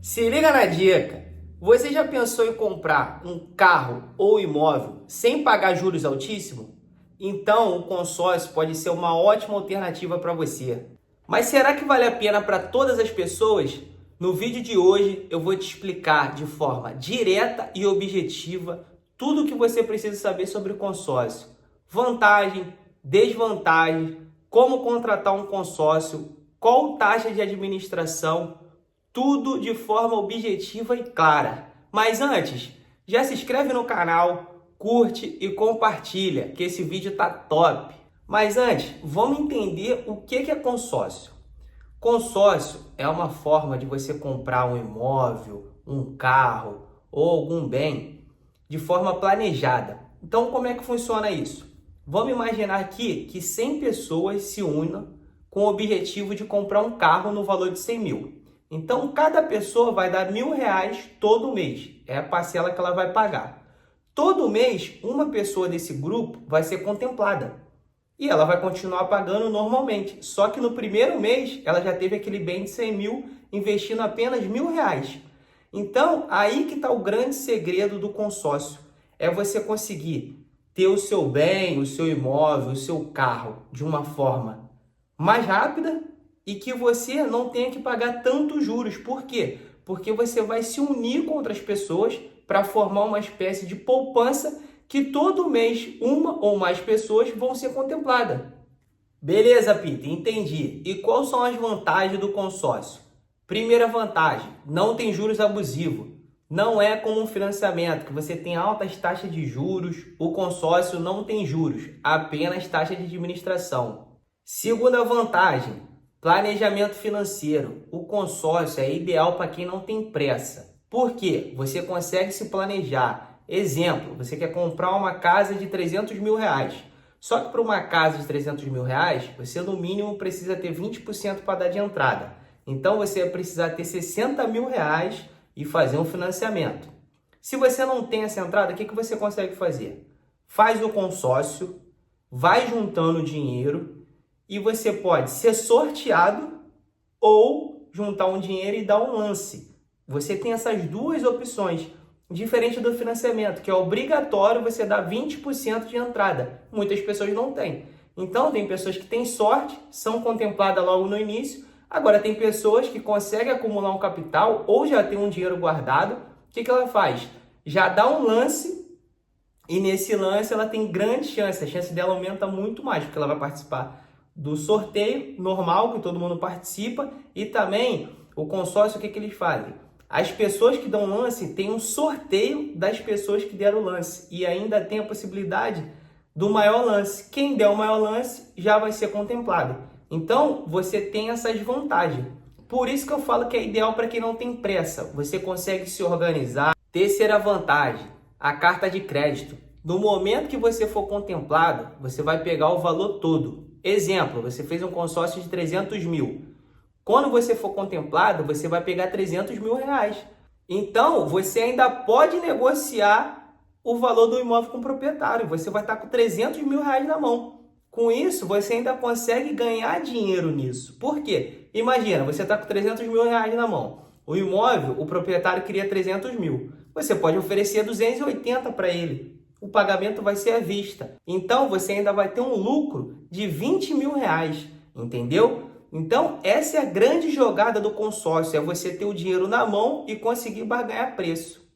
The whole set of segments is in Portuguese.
Se liga na dica! Você já pensou em comprar um carro ou imóvel sem pagar juros altíssimos? Então o consórcio pode ser uma ótima alternativa para você. Mas será que vale a pena para todas as pessoas? No vídeo de hoje eu vou te explicar de forma direta e objetiva tudo o que você precisa saber sobre o consórcio. Vantagem, desvantagem, como contratar um consórcio, qual taxa de administração, tudo de forma objetiva e clara. Mas antes, já se inscreve no canal, curte e compartilha, que esse vídeo tá top. Mas antes, vamos entender o que é consórcio. Consórcio é uma forma de você comprar um imóvel, um carro ou algum bem de forma planejada. Então, como é que funciona isso? Vamos imaginar aqui que 100 pessoas se unam com o objetivo de comprar um carro no valor de 100 mil. Então, cada pessoa vai dar R$1.000 todo mês. É a parcela que ela vai pagar. Todo mês, uma pessoa desse grupo vai ser contemplada. E ela vai continuar pagando normalmente. Só que no primeiro mês, ela já teve aquele bem de 100 mil, investindo apenas R$1.000. Então, aí que está o grande segredo do consórcio. É você conseguir ter o seu bem, o seu imóvel, o seu carro de uma forma mais rápida e que você não tenha que pagar tantos juros. Por quê? Porque você vai se unir com outras pessoas para formar uma espécie de poupança que todo mês uma ou mais pessoas vão ser contempladas. Beleza, Peter, entendi. E quais são as vantagens do consórcio? Primeira vantagem, não tem juros abusivos. Não é como um financiamento, que você tem altas taxas de juros. O consórcio não tem juros, apenas taxa de administração. Segunda vantagem, planejamento financeiro. O consórcio é ideal para quem não tem pressa. Por quê? Você consegue se planejar. Exemplo, você quer comprar uma casa de R$300.000. Só que para uma casa de R$300.000, você no mínimo precisa ter 20% para dar de entrada. Então você vai precisar ter R$60.000 e fazer um financiamento. Se você não tem essa entrada, o que você consegue fazer? Faz o consórcio, vai juntando dinheiro e você pode ser sorteado ou juntar um dinheiro e dar um lance. Você tem essas duas opções, diferente do financiamento, que é obrigatório você dar 20% de entrada. Muitas pessoas não têm. Então, tem pessoas que têm sorte, são contempladas logo no início. Agora, tem pessoas que conseguem acumular um capital ou já tem um dinheiro guardado. O que ela faz? Já dá um lance e nesse lance ela tem grande chance. A chance dela aumenta muito mais, porque ela vai participar do sorteio normal, que todo mundo participa. E também, o consórcio, o que eles fazem? As pessoas que dão lance têm um sorteio das pessoas que deram lance. E ainda tem a possibilidade do maior lance. Quem der o maior lance já vai ser contemplado. Então, você tem essas vantagens. Por isso que eu falo que é ideal para quem não tem pressa. Você consegue se organizar. Terceira vantagem, a carta de crédito. No momento que você for contemplado, você vai pegar o valor todo. Exemplo, você fez um consórcio de 300 mil. Quando você for contemplado, você vai pegar R$300.000. Então, você ainda pode negociar o valor do imóvel com o proprietário. Você vai estar com R$300.000 na mão. Com isso, você ainda consegue ganhar dinheiro nisso. Por quê? Imagina, você está com R$300.000 na mão. O imóvel, o proprietário queria 300 mil. Você pode oferecer 280 para ele. O pagamento vai ser à vista. Então, você ainda vai ter um lucro de R$20.000. Entendeu? Então, essa é a grande jogada do consórcio. É você ter o dinheiro na mão e conseguir barganhar preço.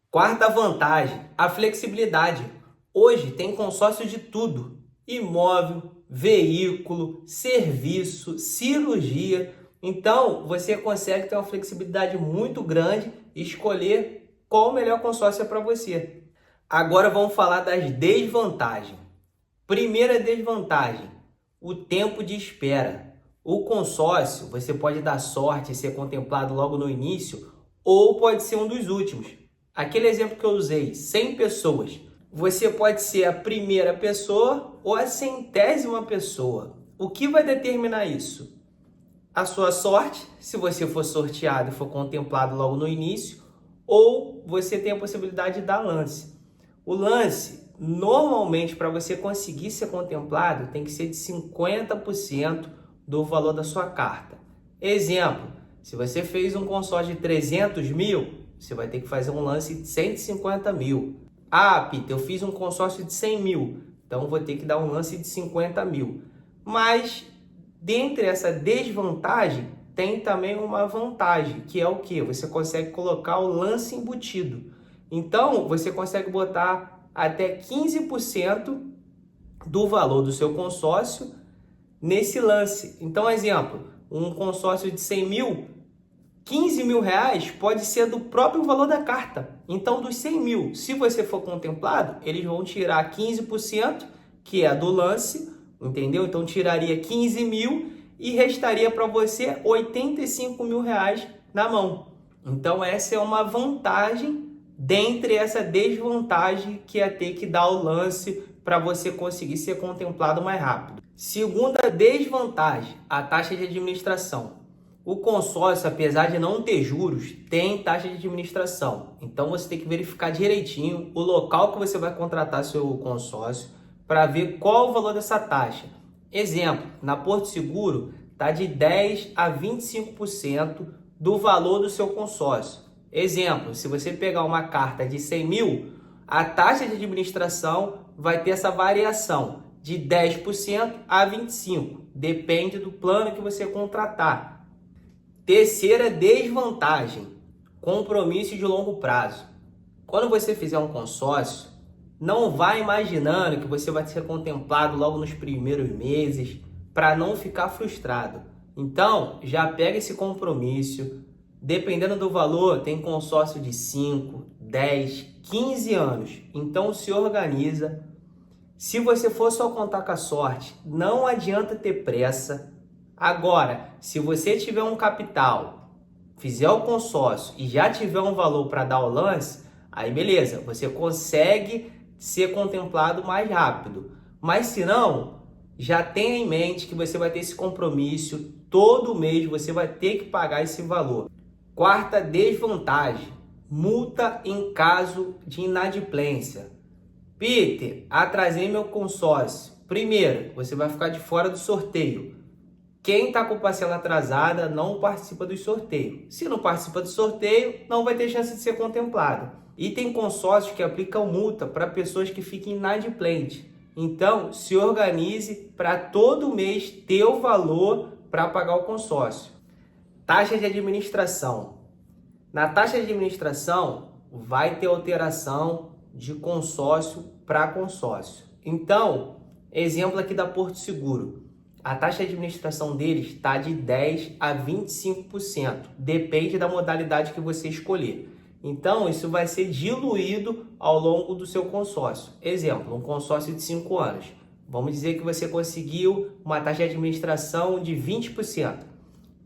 Quarta vantagem, a flexibilidade. Hoje tem consórcio de tudo. Imóvel, veículo, serviço, cirurgia. Então, você consegue ter uma flexibilidade muito grande e escolher qual o melhor consórcio é para você. Agora vamos falar das desvantagens. Primeira desvantagem, o tempo de espera. O consórcio, você pode dar sorte e ser contemplado logo no início ou pode ser um dos últimos. Aquele exemplo que eu usei, 100 pessoas. Você pode ser a primeira pessoa ou a 100ª pessoa. O que vai determinar isso? A sua sorte, se você for sorteado e for contemplado logo no início, ou você tem a possibilidade de dar lance. O lance, normalmente, para você conseguir ser contemplado, tem que ser de 50% do valor da sua carta. Exemplo, Se você fez um consórcio de 300 mil, você vai ter que fazer um lance de 150 mil. Ah, Peter, eu fiz um consórcio de 100 mil, então vou ter que dar um lance de 50 mil. Mas, dentre essa desvantagem, tem também uma vantagem, que é o quê? Você consegue colocar o lance embutido. Então, você consegue botar até 15% do valor do seu consórcio nesse lance. Então, exemplo, um consórcio de 100 mil, 15 mil reais pode ser do próprio valor da carta. Então, dos 100 mil, se você for contemplado, eles vão tirar 15%, que é do lance, entendeu? Então, tiraria 15 mil e restaria para você 85 mil reais na mão. Então, essa é uma vantagem dentre essa desvantagem que é ter que dar o lance para você conseguir ser contemplado mais rápido. Segunda desvantagem, a taxa de administração. O consórcio, apesar de não ter juros, tem taxa de administração. Então você tem que verificar direitinho o local que você vai contratar seu consórcio para ver qual o valor dessa taxa. Exemplo, na Porto Seguro está de 10 a 25% do valor do seu consórcio. Exemplo, se você pegar uma carta de 100 mil, a taxa de administração vai ter essa variação de 10% a 25%. Depende do plano que você contratar. Terceira desvantagem, compromisso de longo prazo. Quando você fizer um consórcio, não vá imaginando que você vai ser contemplado logo nos primeiros meses para não ficar frustrado. Então, já pega esse compromisso. Dependendo do valor, tem consórcio de 5, 10, 15 anos. Então, se organiza. Se você for só contar com a sorte, não adianta ter pressa. Agora, se você tiver um capital, fizer o consórcio e já tiver um valor para dar o lance, aí beleza, você consegue ser contemplado mais rápido. Mas se não, já tenha em mente que você vai ter esse compromisso, todo mês você vai ter que pagar esse valor. Quarta desvantagem, multa em caso de inadimplência. Peter, atrasei meu consórcio. Primeiro, você vai ficar de fora do sorteio. Quem está com parcela atrasada não participa do sorteio. Se não participa do sorteio, não vai ter chance de ser contemplado. E tem consórcios que aplicam multa para pessoas que fiquem inadimplentes. Então, se organize para todo mês ter o valor para pagar o consórcio. Taxa de administração. Na taxa de administração, vai ter alteração de consórcio para consórcio. Então, exemplo aqui da Porto Seguro. A taxa de administração deles está de 10 a 25%. Depende da modalidade que você escolher. Então, isso vai ser diluído ao longo do seu consórcio. Exemplo, um consórcio de 5 anos. Vamos dizer que você conseguiu uma taxa de administração de 20%.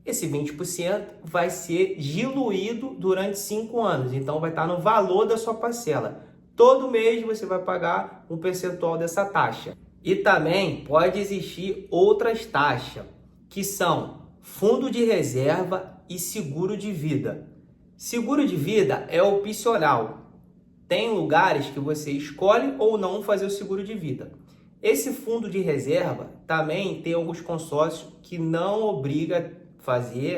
Esse 20% vai ser diluído durante 5 anos. Então, vai estar no valor da sua parcela. Todo mês você vai pagar um percentual dessa taxa. E também pode existir outras taxas, que são fundo de reserva e seguro de vida. Seguro de vida é opcional. Tem lugares que você escolhe ou não fazer o seguro de vida. Esse fundo de reserva também tem alguns consórcios que não obriga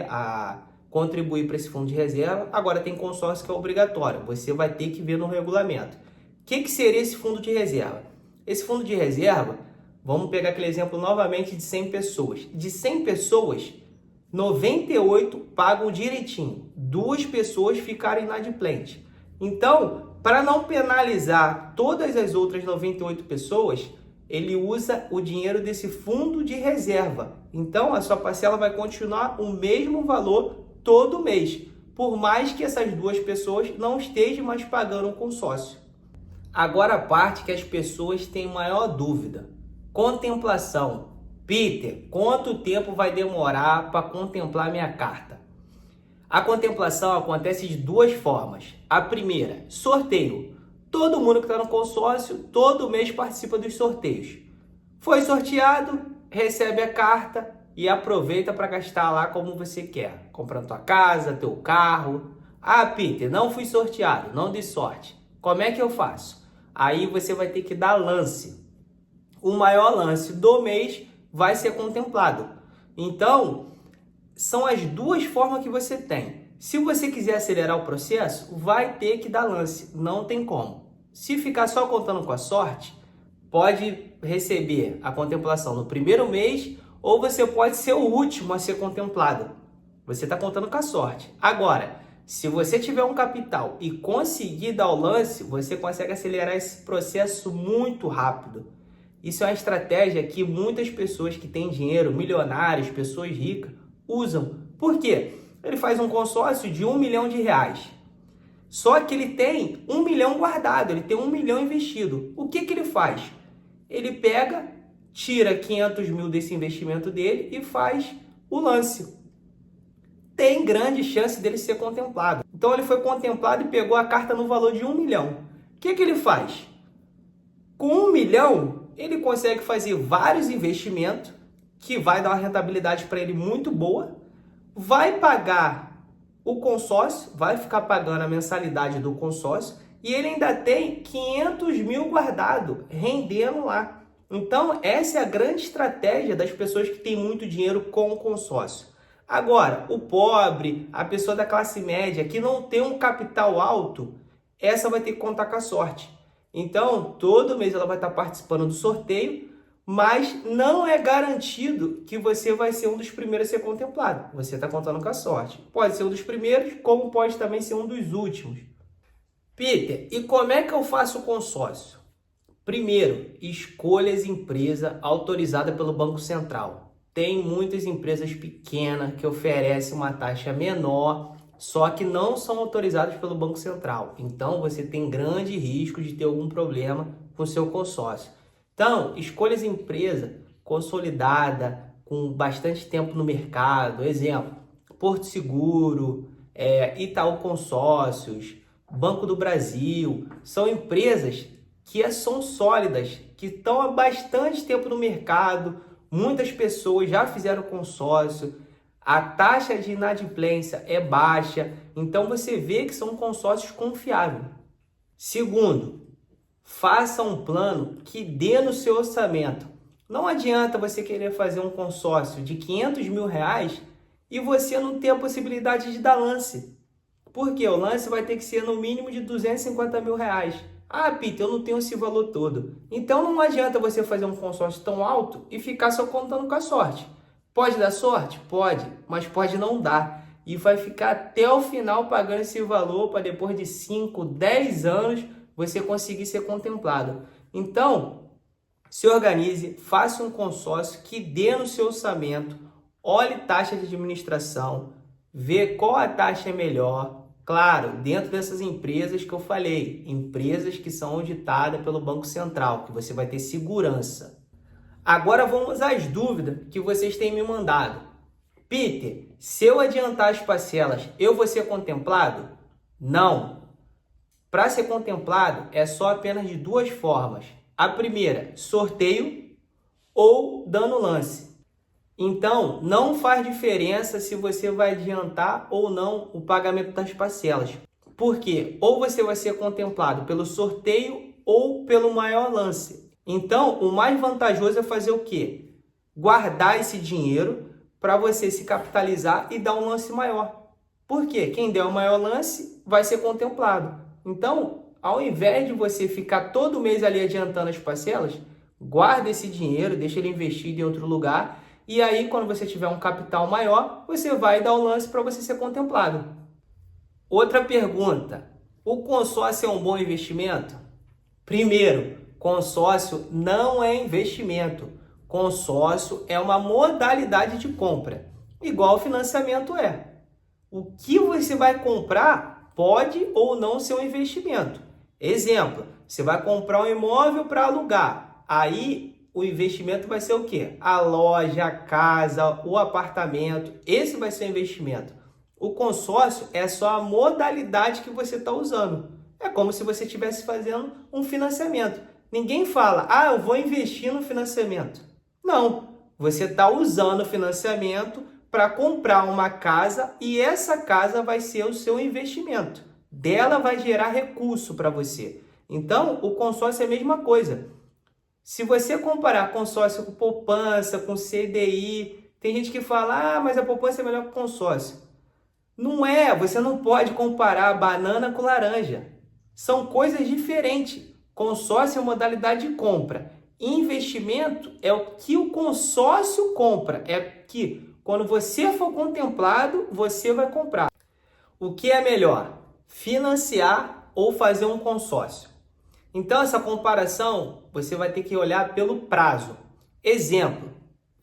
a contribuir para esse fundo de reserva. Agora tem consórcio que é obrigatório. Você vai ter que ver no regulamento. O que seria esse fundo de reserva? Esse fundo de reserva, vamos pegar aquele exemplo novamente de 100 pessoas. De 100 pessoas, 98 pagam direitinho. 2 pessoas ficaram inadimplentes. Então, para não penalizar todas as outras 98 pessoas, ele usa o dinheiro desse fundo de reserva. Então, a sua parcela vai continuar o mesmo valor todo mês, por mais que essas 2 pessoas não estejam mais pagando o consórcio. Agora a parte que as pessoas têm maior dúvida. Contemplação. Peter, quanto tempo vai demorar para contemplar minha carta? A contemplação acontece de 2 formas. A primeira, sorteio. Todo mundo que está no consórcio, todo mês participa dos sorteios. Foi sorteado, recebe a carta e aproveita para gastar lá como você quer. Comprando tua casa, teu carro. Ah, Peter, não fui sorteado, não dei sorte. Como é que eu faço? Aí você vai ter que dar lance. O maior lance do mês vai ser contemplado. Então, são as duas formas que você tem. Se você quiser acelerar o processo, vai ter que dar lance, não tem como. Se ficar só contando com a sorte, pode receber a contemplação no primeiro mês ou você pode ser o último a ser contemplado. Você está contando com a sorte. Agora, se você tiver um capital e conseguir dar o lance, você consegue acelerar esse processo muito rápido. Isso é uma estratégia que muitas pessoas que têm dinheiro, milionários, pessoas ricas, usam. Por quê? Ele faz um consórcio de R$1 milhão. Só que ele tem 1 milhão guardado, ele tem 1 milhão investido. O que ele faz? Ele pega, tira 500 mil desse investimento dele e faz o lance. Tem grande chance dele ser contemplado. Então ele foi contemplado e pegou a carta no valor de 1 milhão. O que ele faz? Com 1 milhão, ele consegue fazer vários investimentos que vai dar uma rentabilidade para ele muito boa, vai pagar o consórcio, vai ficar pagando a mensalidade do consórcio e ele ainda tem 500 mil guardado, rendendo lá. Então, essa é a grande estratégia das pessoas que têm muito dinheiro com o consórcio. Agora, o pobre, a pessoa da classe média que não tem um capital alto, essa vai ter que contar com a sorte. Então, todo mês ela vai estar participando do sorteio, mas não é garantido que você vai ser um dos primeiros a ser contemplado. Você está contando com a sorte. Pode ser um dos primeiros, como pode também ser um dos últimos. Peter, e como é que eu faço o consórcio? Primeiro, escolha as empresas autorizadas pelo Banco Central. Tem muitas empresas pequenas que oferecem uma taxa menor, só que não são autorizadas pelo Banco Central. Então, você tem grande risco de ter algum problema com o seu consórcio. Então, escolha as empresas consolidadas, com bastante tempo no mercado. Exemplo, Porto Seguro, Itaú Consórcios, Banco do Brasil. São empresas que são sólidas, que estão há bastante tempo no mercado. Muitas pessoas já fizeram consórcio. A taxa de inadimplência é baixa. Então, você vê que são consórcios confiáveis. Segundo, faça um plano que dê no seu orçamento. Não adianta você querer fazer um consórcio de R$500 mil e você não ter a possibilidade de dar lance. Porque o lance vai ter que ser no mínimo de R$250 mil. Ah, Peter, eu não tenho esse valor todo. Então não adianta você fazer um consórcio tão alto e ficar só contando com a sorte. Pode dar sorte? Pode, mas pode não dar. E vai ficar até o final pagando esse valor para depois de 5, 10 anos você conseguir ser contemplado. Então, se organize, faça um consórcio que dê no seu orçamento, olhe taxa de administração, vê qual a taxa é melhor. Claro, dentro dessas empresas que eu falei, empresas que são auditadas pelo Banco Central, que você vai ter segurança. Agora vamos às dúvidas que vocês têm me mandado. Peter, se eu adiantar as parcelas, eu vou ser contemplado? Não. Para ser contemplado, é só apenas de duas formas. A primeira, sorteio ou dando lance. Então, não faz diferença se você vai adiantar ou não o pagamento das parcelas. Porque ou você vai ser contemplado pelo sorteio ou pelo maior lance. Então, o mais vantajoso é fazer o quê? Guardar esse dinheiro para você se capitalizar e dar um lance maior. Porque quem der o maior lance vai ser contemplado. Então, ao invés de você ficar todo mês ali adiantando as parcelas, guarda esse dinheiro, deixa ele investido em outro lugar. E aí, quando você tiver um capital maior, você vai dar o lance para você ser contemplado. Outra pergunta. O consórcio é um bom investimento? Primeiro, consórcio não é investimento. Consórcio é uma modalidade de compra, igual financiamento é. O que você vai comprar pode ou não ser um investimento. Exemplo, você vai comprar um imóvel para alugar. Aí o investimento vai ser o quê? A loja, a casa, o apartamento. Esse vai ser o investimento. O consórcio é só a modalidade que você está usando. É como se você estivesse fazendo um financiamento. Ninguém fala, eu vou investir no financiamento. Não, você está usando o financiamento para comprar uma casa e essa casa vai ser o seu investimento. Dela vai gerar recurso para você. Então, o consórcio é a mesma coisa. Se você comparar consórcio com poupança, com CDI, Tem gente que fala, mas a poupança é melhor que o consórcio. Não é, você não pode comparar banana com laranja. São coisas diferentes. Consórcio é uma modalidade de compra. Investimento é o que o consórcio compra. É que quando você for contemplado, você vai comprar. O que é melhor? Financiar ou fazer um consórcio? Então, essa comparação, você vai ter que olhar pelo prazo. Exemplo,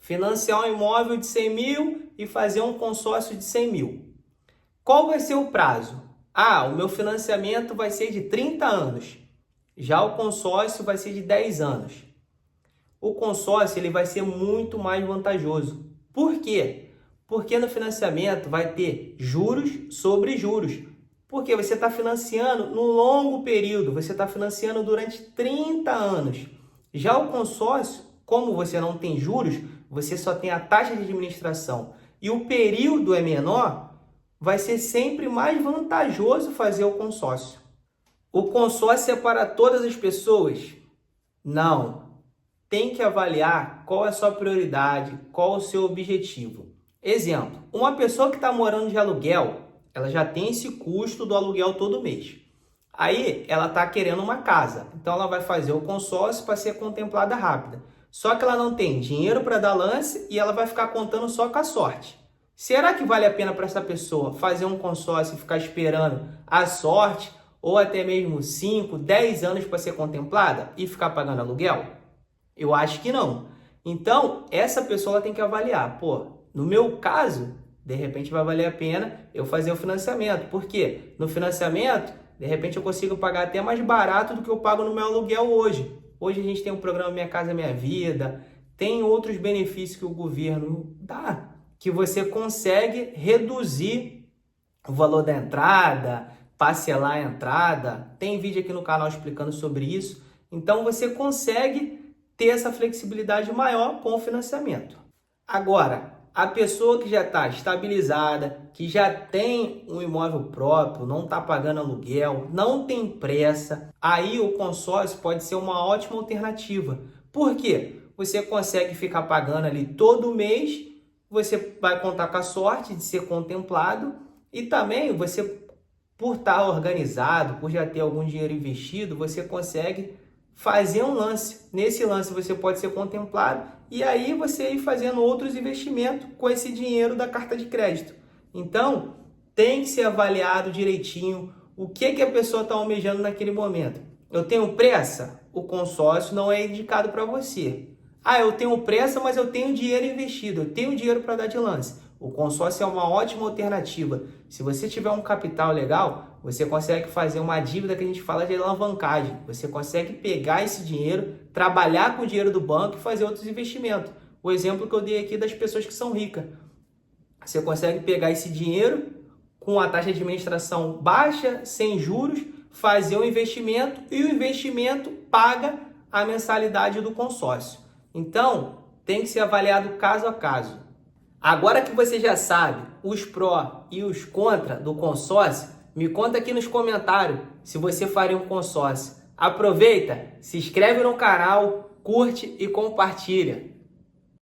financiar um imóvel de 100 mil e fazer um consórcio de 100 mil. Qual vai ser o prazo? O meu financiamento vai ser de 30 anos. Já o consórcio vai ser de 10 anos. O consórcio ele vai ser muito mais vantajoso. Por quê? Porque no financiamento vai ter juros sobre juros. Porque você está financiando no longo período, você está financiando durante 30 anos. Já o consórcio, como você não tem juros, você só tem a taxa de administração e o período é menor, vai ser sempre mais vantajoso fazer o consórcio. O consórcio é para todas as pessoas? Não. Tem que avaliar qual é a sua prioridade, qual é o seu objetivo. Exemplo, uma pessoa que está morando de aluguel, ela já tem esse custo do aluguel todo mês. Aí ela está querendo uma casa, então ela vai fazer o consórcio para ser contemplada rápida. Só que ela não tem dinheiro para dar lance e ela vai ficar contando só com a sorte. Será que vale a pena para essa pessoa fazer um consórcio e ficar esperando a sorte ou até mesmo 5, 10 anos para ser contemplada e ficar pagando aluguel? Eu acho que não. Então, essa pessoa tem que avaliar. No meu caso, de repente vai valer a pena eu fazer o financiamento. Por quê? No financiamento, de repente eu consigo pagar até mais barato do que eu pago no meu aluguel hoje. Hoje a gente tem um programa Minha Casa Minha Vida, tem outros benefícios que o governo dá, que você consegue reduzir o valor da entrada, parcelar a entrada. Tem vídeo aqui no canal explicando sobre isso. Então você consegue ter essa flexibilidade maior com o financiamento. Agora, a pessoa que já está estabilizada, que já tem um imóvel próprio, não está pagando aluguel, não tem pressa, aí o consórcio pode ser uma ótima alternativa. Por quê? Você consegue ficar pagando ali todo mês, você vai contar com a sorte de ser contemplado e também você, por estar organizado, por já ter algum dinheiro investido, você consegue fazer um lance. Nesse lance você pode ser contemplado e aí você ir fazendo outros investimentos com esse dinheiro da carta de crédito. Então, tem que ser avaliado direitinho o que a pessoa está almejando naquele momento. Eu tenho pressa? O consórcio não é indicado para você. Eu tenho pressa, mas eu tenho dinheiro investido, eu tenho dinheiro para dar de lance. O consórcio é uma ótima alternativa. Se você tiver um capital legal, você consegue fazer uma dívida que a gente fala de alavancagem. Você consegue pegar esse dinheiro, trabalhar com o dinheiro do banco e fazer outros investimentos. O exemplo que eu dei aqui das pessoas que são ricas. Você consegue pegar esse dinheiro com a taxa de administração baixa, sem juros, fazer um investimento e o investimento paga a mensalidade do consórcio. Então, tem que ser avaliado caso a caso. Agora que você já sabe os pró e os contra do consórcio, me conta aqui nos comentários se você faria um consórcio. Aproveita, se inscreve no canal, curte e compartilha.